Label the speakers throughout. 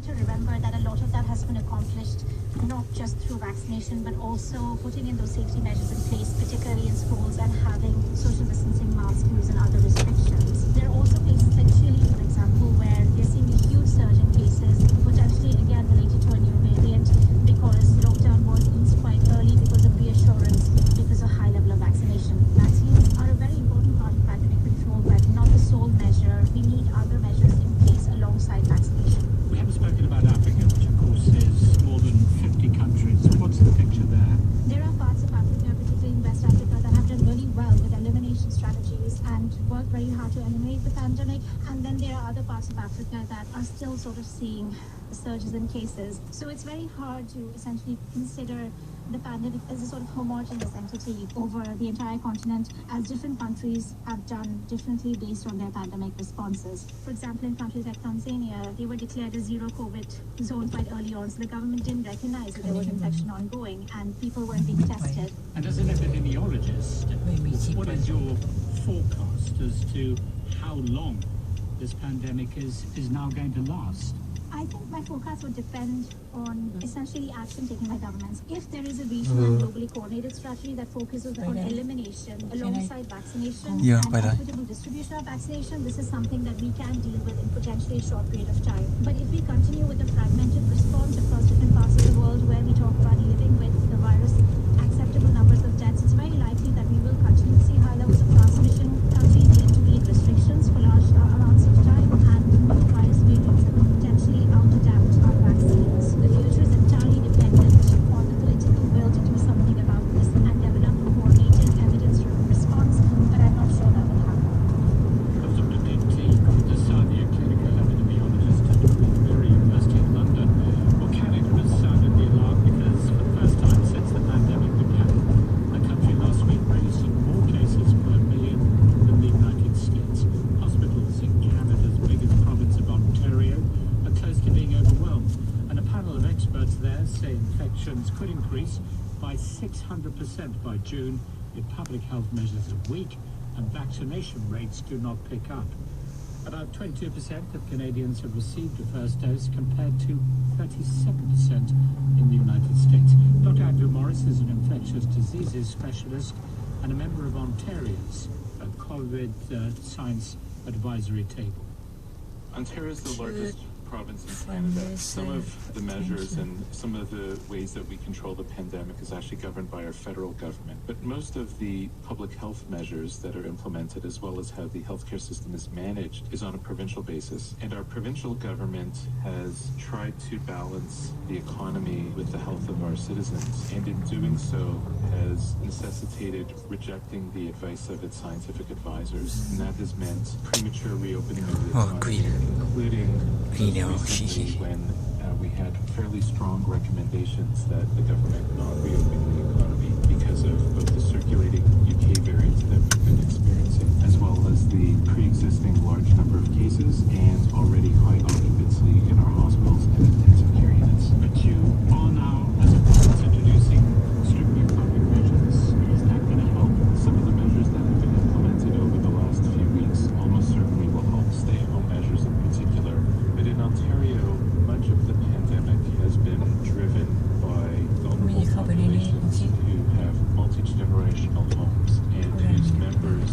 Speaker 1: to remember that a lot of that has been accomplished not just through vaccination, but also putting in those safety measures in place, particularly in schools, and having social distancing, mask use, and other restrictions. There are also places like Chile, for example, where they're seeing a huge surge in cases, potentially again related to a new variant, because lockdown was eased quite early because of reassurance, because of high level of vaccination. Vaccines are a very important part of pandemic control, but not the sole measure. We need other measures in place alongside vaccination.
Speaker 2: We haven't spoken about Africa, which of course is more than 50 countries. What's the picture there?
Speaker 1: There are parts of Africa, particularly in West Africa, that have done really well with elimination strategies and worked very hard to eliminate the pandemic. And then there are other parts of Africa that are still sort of seeing surges in cases. So it's very hard to essentially consider the pandemic as a sort of homogeneous entity over the entire continent, as different countries have done differently based on their pandemic responses. For example, in countries like Tanzania, they were declared a zero COVID zone quite early on, so the government didn't recognize that there was infection ongoing and people weren't being tested.
Speaker 2: And as an epidemiologist, what is your forecast as to how long this pandemic is now going to last?
Speaker 1: I think my forecast would depend on essentially action taken by governments. If there is a regional and globally coordinated strategy that focuses on elimination alongside vaccination and equitable distribution of vaccination, this is something that we can deal with in potentially a short period of time. But if we continue with a fragmented response across different parts of the world where we talk about living with the virus, acceptable numbers of deaths, it's very likely that we will continue to see high levels of transmission. Countries need to be in restrictions for large amounts of time, and new virus variants that will potentially out-adapt our vaccines. The future is entirely dependent on the political will to do something about this and develop a coordinated, evidence-driven response, but I'm not sure that will happen.
Speaker 2: Dr. Dipti Dasania, clinical epidemiologist at the Queen Mary University in London. Well, Canada has sounded the alarm because for the first time since the pandemic began, the country last week registered more cases per million than the United States. Hospitals in Canada's biggest province of Ontario are close to being overwhelmed, and a panel of experts there say infections could increase by 600% by June if public health measures are weak and vaccination rates do not pick up. About 22% of Canadians have received a first dose compared to 37% in the United States. Dr. Andrew Morris is an infectious diseases specialist and a member of Ontario's COVID Science Advisory Table.
Speaker 3: Ontario is the largest province in Canada. Some of the measures and some of the ways that we control the pandemic is actually governed by our federal government. But most of the public health measures that are implemented, as well as how the healthcare system is managed, is on a provincial basis. And our provincial government has tried to balance the economy with the health of our citizens, and in doing so has necessitated rejecting the advice of its scientific advisors. And that has meant premature reopening of the economy, including recently when we had fairly strong recommendations that the government not reopen the economy because of both the circulating UK variant that we've been experiencing, as well as the pre-existing large number of cases and already high occupancy in our hospitals and intensive care units.
Speaker 2: But you are now, as a province, introducing strictly public measures. Is that going to help?
Speaker 3: Some of the measures that have been implemented over the last few weeks almost certainly will help. Stay-at-home measures in particular. But in Ontario, much of the pandemic has been driven by vulnerable populations who have multi-generational homes and whose members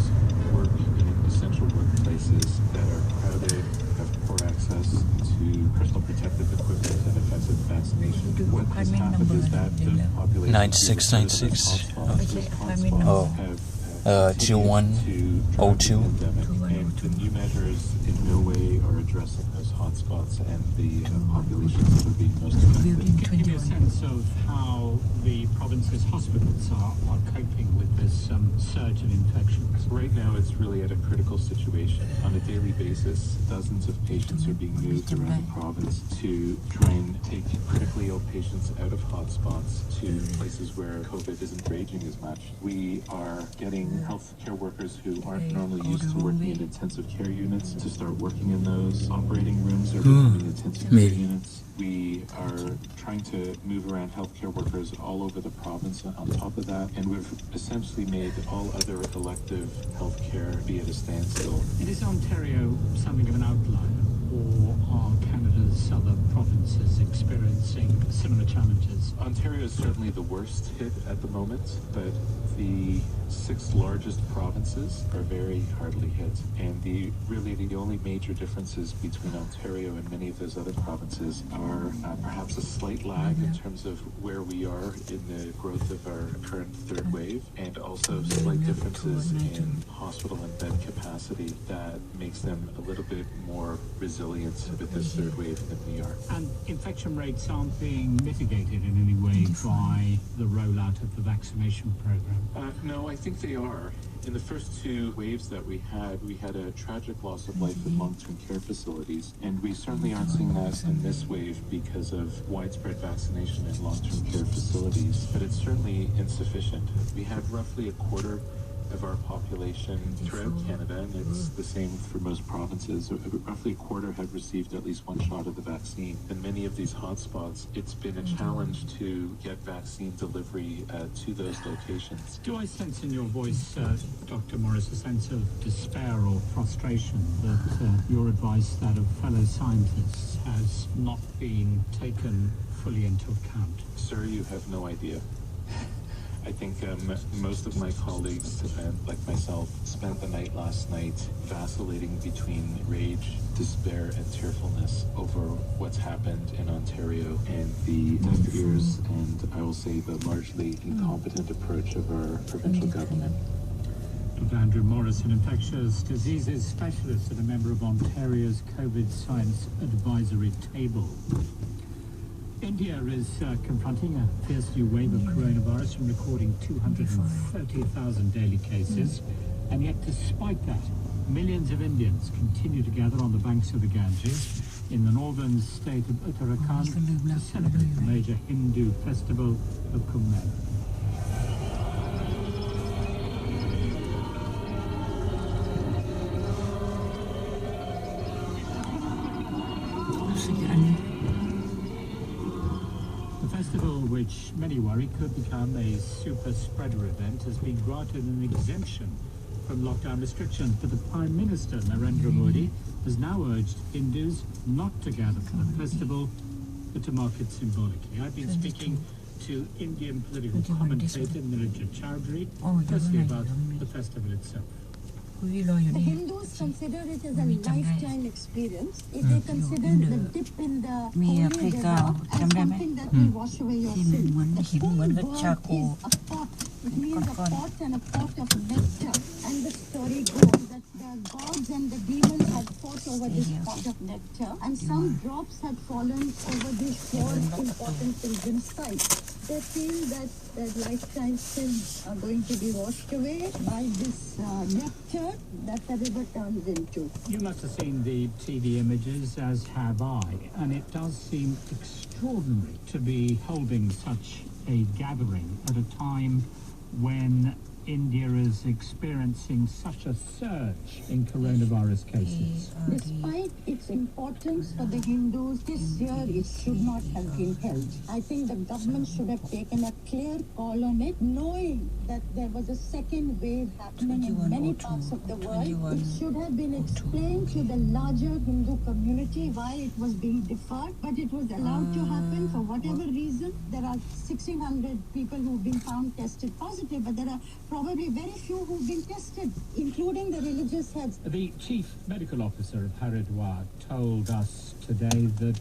Speaker 3: work in essential workplaces that are crowded, have poor access to personal protective equipment and effective vaccination. What has happened is that those populations
Speaker 4: 9696
Speaker 3: oh, have
Speaker 4: 2102
Speaker 3: and the new measures in no way are addressing those hotspots and the populations that are being most affected.
Speaker 2: Can you give me a sense of how the province's hospitals are coping with this surge of infections?
Speaker 3: Right now, it's really at a critical situation. On a daily basis, dozens of patients are being moved around the province to try and take critically ill patients out of hotspots to places where COVID isn't raging as much. We are getting healthcare workers who aren't normally used to working in intensive care units to start working in those. Operating rooms are becoming intensive care units. We are trying to move around healthcare workers all over the province on top of that, and we've essentially made all other elective healthcare be at a standstill.
Speaker 2: And is Ontario something of an outlier, or are Canada's other provinces experiencing similar challenges?
Speaker 3: Ontario is certainly the worst hit at the moment, but the 6 largest provinces are very hardly hit. And the only major differences between Ontario and many of those other provinces are perhaps a slight lag in terms of where we are in the growth of our current third wave, and also slight differences in hospital and bed capacity that makes them a little bit more resilient with this third wave than we are.
Speaker 2: And infection rates aren't being mitigated in any way by the rollout of the vaccination program?
Speaker 3: No, I think they are. In the first 2 waves that we had a tragic loss of life in long-term care facilities, and we certainly aren't seeing that in this wave because of widespread vaccination in long-term care facilities, but it's certainly insufficient. We have roughly a quarter of our population throughout Canada, and it's the same for most provinces. Roughly a quarter have received at least 1 shot of the vaccine. In many of these hotspots, it's been a challenge to get vaccine delivery to those locations.
Speaker 2: Do I sense in your voice, Dr. Morris, a sense of despair or frustration that your advice, that of fellow scientists, has not been taken fully into account?
Speaker 3: Sir, you have no idea. I think most of my colleagues, like myself, spent the night last night vacillating between rage, despair, and tearfulness over what's happened in Ontario and the deaf ears and, I will say, the largely incompetent approach of our provincial government.
Speaker 2: Dr. Andrew Morris, an infectious diseases specialist and a member of Ontario's COVID Science Advisory Table. India is confronting a fierce new wave of coronavirus and recording 230,000 daily cases. And yet, despite that, millions of Indians continue to gather on the banks of the Ganges in the northern state of Uttarakhand to celebrate the major Hindu festival of Kumbh Mela. The festival, which many worry could become a super spreader event, has been granted an exemption from lockdown restrictions, but the Prime Minister, Narendra Modi, has now urged Hindus not to gather for the festival, but to mark it symbolically. I've been speaking to Indian political commentator Nilajit Chowdhury, firstly about the festival itself.
Speaker 5: The Hindus consider it as a lifetime experience. If they consider the dip in the holy river as something that will wash away your sin. The full word is a pot. It means a pot and a pot of nectar. And the story goes that the gods and the demons had fought over this pot of nectar, and some drops had fallen over these 4 important pilgrim sites. They feel that their lifetime sins are going to be washed away by this nectar that the river turns into.
Speaker 2: You must have seen the TV images, as have I, and it does seem extraordinary to be holding such a gathering at a time when India is experiencing such a surge in coronavirus cases.
Speaker 5: Despite its importance for the Hindus, this year it should not have been held. I think the government should have taken a clear call on it, knowing that there was a second wave happening in many parts of the world. It should have been explained to the larger Hindu community why it was being deferred, but it was allowed to happen for whatever reason. There are 1,600 people who've been found tested positive, but there are probably very few who've been tested, including the religious heads.
Speaker 2: The chief medical officer of Haridwar told us today that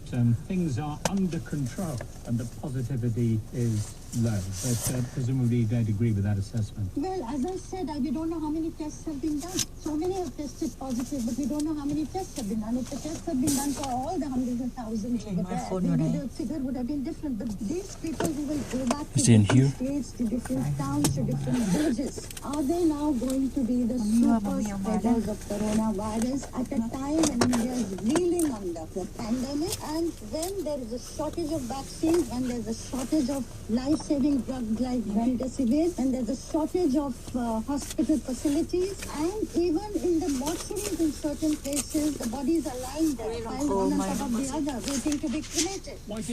Speaker 2: things are under control and the positivity is low. But presumably they'd agree with that assessment.
Speaker 5: Well, as I said, we don't know how many tests have been done. So many have tested positive, but we don't know how many tests have been done. If the tests have been done for all the hundreds of thousands over there, maybe the figure would have been different. But these people who will go back to different states, to different towns, to different villages, are they now going to be the super spreaders of coronavirus at a time when India is reeling under the pandemic, and when there is a shortage of vaccines, when there is a shortage of life-saving drugs like remdesivir, and there's a shortage of hospital facilities, and even in the mortuaries in certain places, the bodies are lying there, piled one on top of the other, waiting to be cremated.
Speaker 2: Why didn't